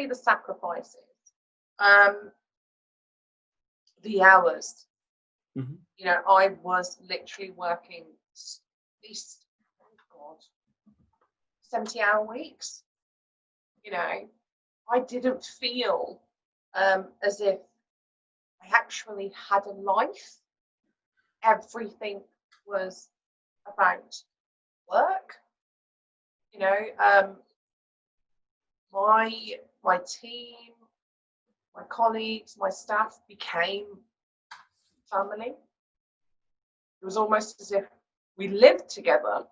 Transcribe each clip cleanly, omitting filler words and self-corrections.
the sacrifices, um, the hours. Mm-hmm. You know, I was literally working at least, oh God, 70-hour weeks. You know, I didn't feel as if I actually had a life. Everything was about work. You know, my team, my colleagues, my staff became family. It was almost as if we lived together,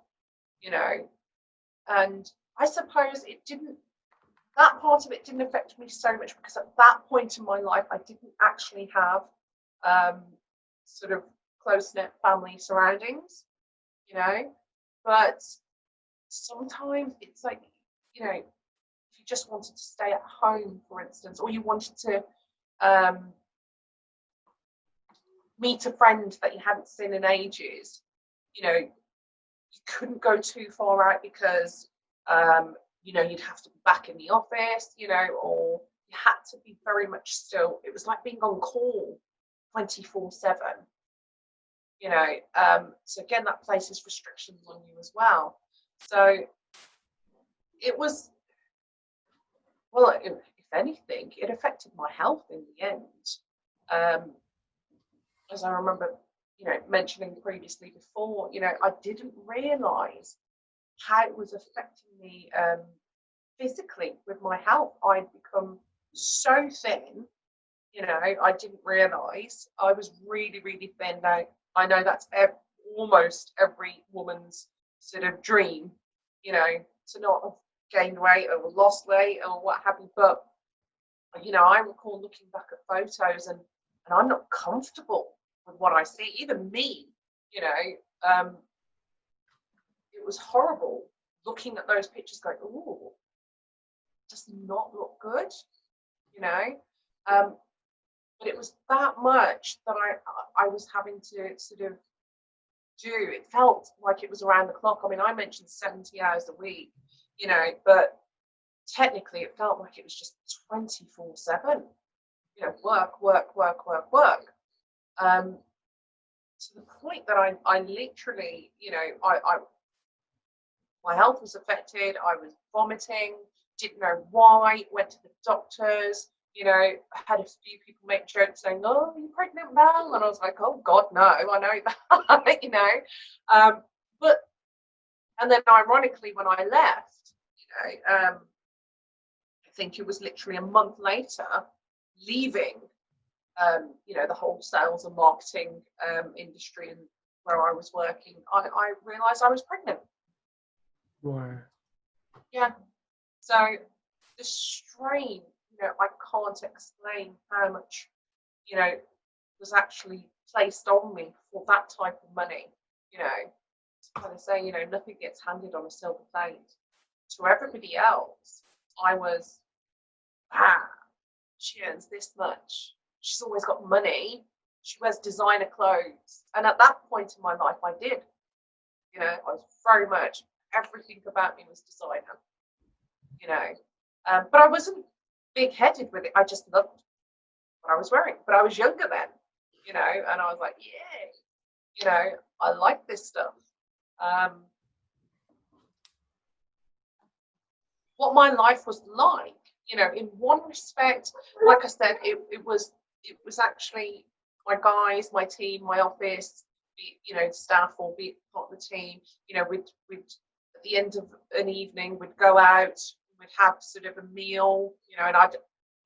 you know, and I suppose that part of it didn't affect me so much because at that point in my life, I didn't actually have sort of close-knit family surroundings, you know, but sometimes it's like, you know, if you just wanted to stay at home, for instance, or you wanted to meet a friend that you hadn't seen in ages, you know, you couldn't go too far out because, you know, you'd have to be back in the office, you know, or you had to be very much still. It was like being on call 24/7, you know. So again, that places restrictions on you as well. So it was, well, if anything, it affected my health in the end. As I remember, you know, mentioning previously before, you know, I didn't realise how it was affecting me physically with my health. I'd become so thin, you know, I didn't realise I was really, really thin. Now, I know that's almost every woman's sort of dream, you know, to not have gained weight or lost weight or what have you. But, you know, I recall looking back at photos and I'm not comfortable with what I see, even me, you know. It was horrible looking at those pictures going, oh, does not look good, you know. But it was that much that I was having to sort of do. It felt like it was around the clock. I mean, I mentioned 70 hours a week, you know, but technically it felt like it was just 24/7, you know, work, work, work, work, work. To the point that I literally, you know, my health was affected. I was vomiting, didn't know why, went to the doctors, you know, I had a few people make jokes saying, oh, are you pregnant, Bal? And I was like, oh, God, no, I know that, you know. But, and then ironically, when I left, you know, I think it was literally a month later, leaving, you know, the whole sales and marketing industry and where I was working, I realised I was pregnant. Wow. Yeah. So the strain, you know, I can't explain how much, you know, was actually placed on me for that type of money. You know, it's kind of saying, you know, nothing gets handed on a silver plate. To everybody else, I was, she earns this much. She's always got money. She wears designer clothes. And at that point in my life, I did. You know, I was very much, everything about me was designer. You know, but I wasn't big-headed with it. I just loved what I was wearing. But I was younger then, you know, and I was like, yeah, you know, I like this stuff. What my life was like, you know, in one respect, like I said, it was actually my guys, my team, my office, you know, staff or be part of the team, you know, we'd at the end of an evening, we'd go out, we'd have sort of a meal, you know, and I'd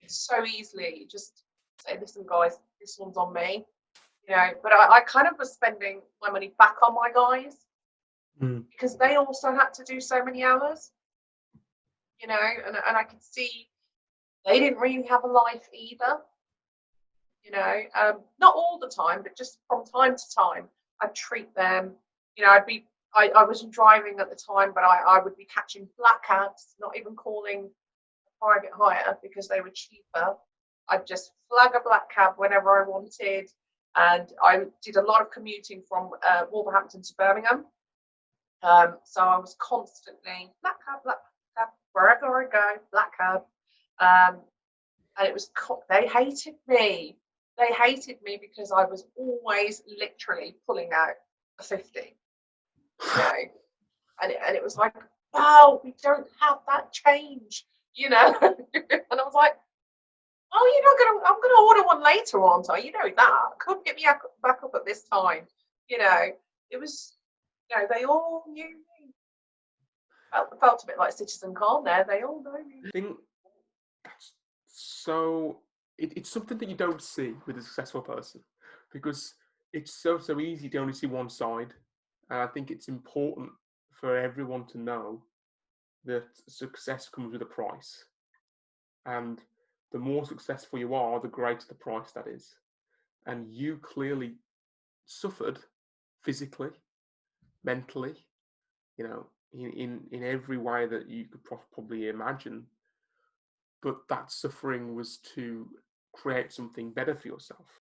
so easily just say, listen, guys, this one's on me, you know, but I kind of was spending my money back on my guys because they also had to do so many hours, you know, and I could see they didn't really have a life either, you know, not all the time, but just from time to time, I'd treat them, you know, I wasn't driving at the time, but I would be catching black cabs, not even calling a private hire because they were cheaper. I'd just flag a black cab whenever I wanted. And I did a lot of commuting from Wolverhampton to Birmingham. So I was constantly black cab, wherever I go, black cab. And it was they hated me. They hated me because I was always literally pulling out a 50, you know, and it was like, oh, we don't have that change, you know. And I was like, oh, you're not gonna, I'm gonna order one later, aren't I? You know that. Come get me back up at this time, you know. It was, you know, they all knew me. Felt a bit like Citizen Khan there. They all know me. I think that's so. It's something that you don't see with a successful person, because it's so easy to only see one side. And I think it's important for everyone to know that success comes with a price, and the more successful you are, the greater the price that is. And you clearly suffered physically, mentally, you know, in every way that you could probably imagine. But that suffering was to create something better for yourself.